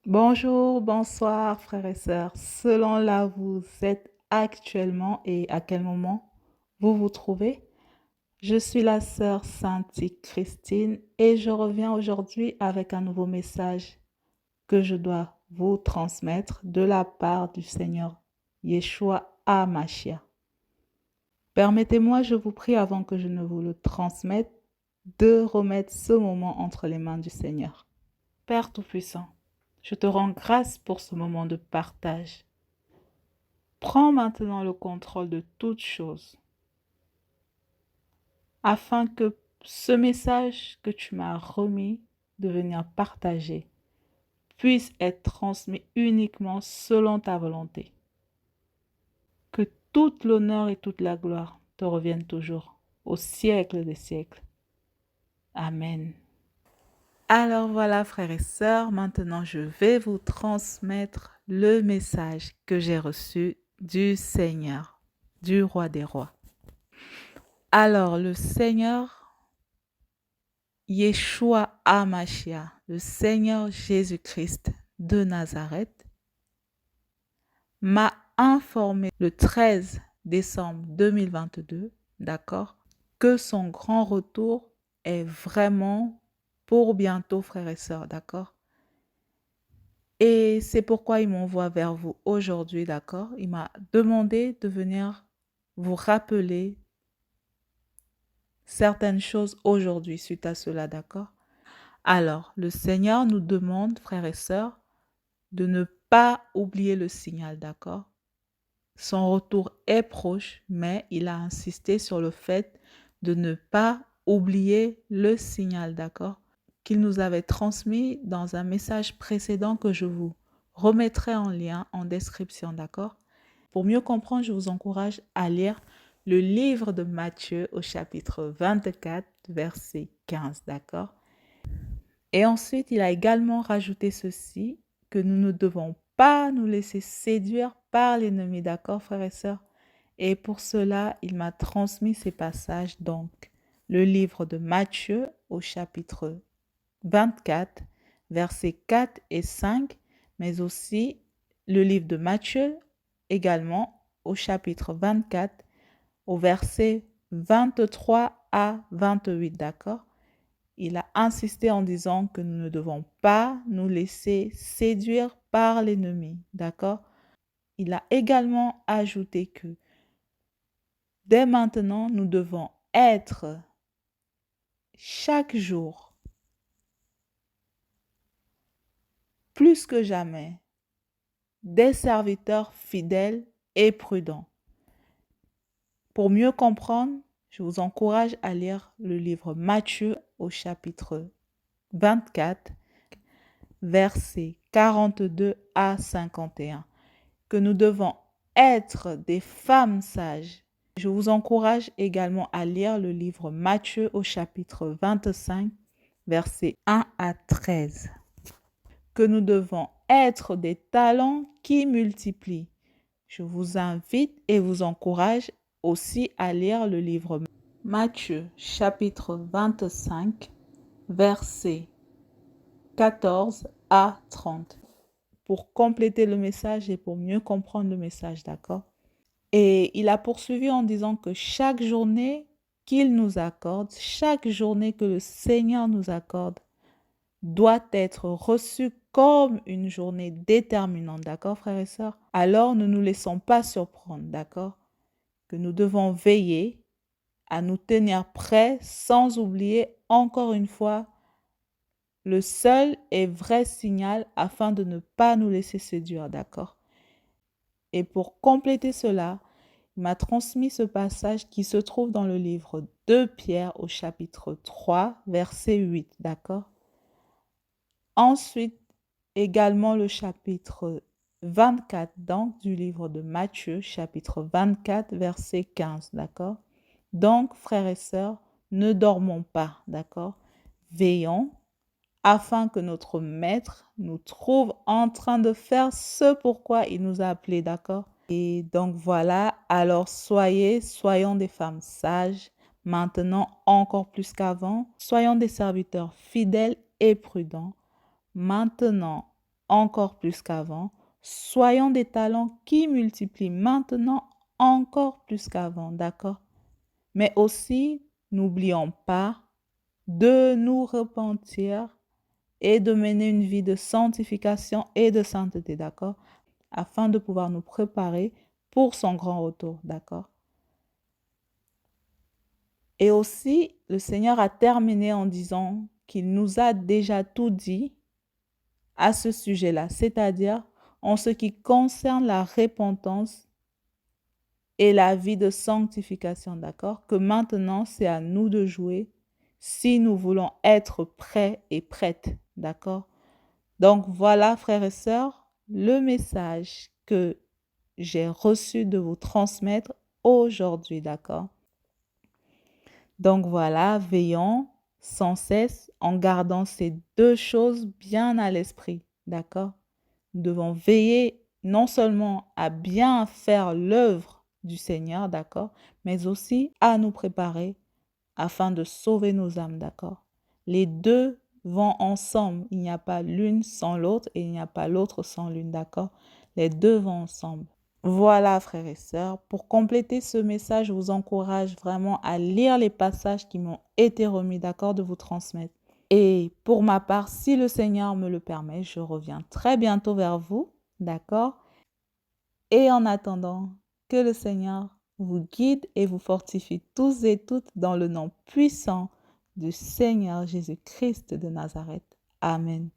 Bonjour, bonsoir, frères et sœurs. Selon là où vous êtes actuellement et à quel moment vous vous trouvez, je suis la sœur Sainte Christine et je reviens aujourd'hui avec un nouveau message que je dois vous transmettre de la part du Seigneur Yeshua HaMashiach. Permettez-moi, je vous prie, avant que je ne vous le transmette, de remettre ce moment entre les mains du Seigneur. Père Tout-Puissant, je te rends grâce pour ce moment de partage. Prends maintenant le contrôle de toutes choses, afin que ce message que tu m'as remis de venir partager puisse être transmis uniquement selon ta volonté. Que toute l'honneur et toute la gloire te reviennent toujours, au siècle des siècles. Amen. Alors voilà, frères et sœurs, maintenant je vais vous transmettre le message que j'ai reçu du Seigneur, du Roi des Rois. Alors, le Seigneur Yeshua HaMashiach, le Seigneur Jésus-Christ de Nazareth, m'a informé le 13 décembre 2022, d'accord, que son grand retour est vraiment pour bientôt, frères et sœurs, d'accord? Et c'est pourquoi il m'envoie vers vous aujourd'hui, d'accord? Il m'a demandé de venir vous rappeler certaines choses aujourd'hui suite à cela, d'accord? Alors, le Seigneur nous demande, frères et sœurs, de ne pas oublier le signal, d'accord? Son retour est proche, mais il a insisté sur le fait de ne pas oublier le signal, d'accord? Qu'il nous avait transmis dans un message précédent que je vous remettrai en lien en description, d'accord? Pour mieux comprendre, je vous encourage à lire le livre de Matthieu au chapitre 24, verset 15, d'accord? Et ensuite, il a également rajouté ceci, que nous ne devons pas nous laisser séduire par l'ennemi, d'accord, frères et sœurs? Et pour cela, il m'a transmis ces passages, donc le livre de Matthieu au chapitre 24, versets 4 et 5, mais aussi le livre de Matthieu également au chapitre 24, au verset 23 à 28, d'accord? Il a insisté en disant que nous ne devons pas nous laisser séduire par l'ennemi, d'accord? Il a également ajouté que dès maintenant, nous devons être chaque jour, plus que jamais, des serviteurs fidèles et prudents. Pour mieux comprendre, je vous encourage à lire le livre Matthieu au chapitre 24, versets 42 à 51, que nous devons être des femmes sages. Je vous encourage également à lire le livre Matthieu au chapitre 25, versets 1 à 13, que nous devons être des talents qui multiplient. Je vous invite et vous encourage aussi à lire le livre Matthieu chapitre 25, versets 14 à 30, pour compléter le message et pour mieux comprendre le message, d'accord? Et il a poursuivi en disant que chaque journée qu'il nous accorde, chaque journée que le Seigneur nous accorde, doit être reçue comme une journée déterminante, d'accord, frères et sœurs? Alors, ne nous laissons pas surprendre, d'accord? Que nous devons veiller à nous tenir prêts sans oublier encore une fois le seul et vrai signal afin de ne pas nous laisser séduire, d'accord? Et pour compléter cela, il m'a transmis ce passage qui se trouve dans le livre de Pierre au chapitre 3, verset 8, d'accord? Ensuite, également le chapitre 24, donc du livre de Matthieu, chapitre 24, verset 15, d'accord? Donc, frères et sœurs, ne dormons pas, d'accord? Veillons afin que notre Maître nous trouve en train de faire ce pourquoi il nous a appelés, d'accord? Et donc voilà, alors soyons des femmes sages, maintenant encore plus qu'avant, soyons des serviteurs fidèles et prudents, maintenant encore plus qu'avant. Soyons des talents qui multiplient maintenant encore plus qu'avant, d'accord? Mais aussi, n'oublions pas de nous repentir et de mener une vie de sanctification et de sainteté, d'accord? Afin de pouvoir nous préparer pour son grand retour, d'accord? Et aussi, le Seigneur a terminé en disant qu'il nous a déjà tout dit à ce sujet-là, c'est-à-dire en ce qui concerne la repentance et la vie de sanctification, d'accord? Que maintenant, c'est à nous de jouer si nous voulons être prêts et prêtes, d'accord? Donc voilà, frères et sœurs, le message que j'ai reçu de vous transmettre aujourd'hui, d'accord? Donc voilà, veillons sans cesse en gardant ces deux choses bien à l'esprit, d'accord? Nous devons veiller non seulement à bien faire l'œuvre du Seigneur, d'accord, mais aussi à nous préparer afin de sauver nos âmes, d'accord? Les deux vont ensemble. Il n'y a pas l'une sans l'autre et il n'y a pas l'autre sans l'une, d'accord? Les deux vont ensemble. Voilà, frères et sœurs, pour compléter ce message, je vous encourage vraiment à lire les passages qui m'ont été remis, d'accord, de vous transmettre. Et pour ma part, si le Seigneur me le permet, je reviens très bientôt vers vous, d'accord? Et en attendant, que le Seigneur vous guide et vous fortifie tous et toutes dans le nom puissant du Seigneur Jésus-Christ de Nazareth. Amen.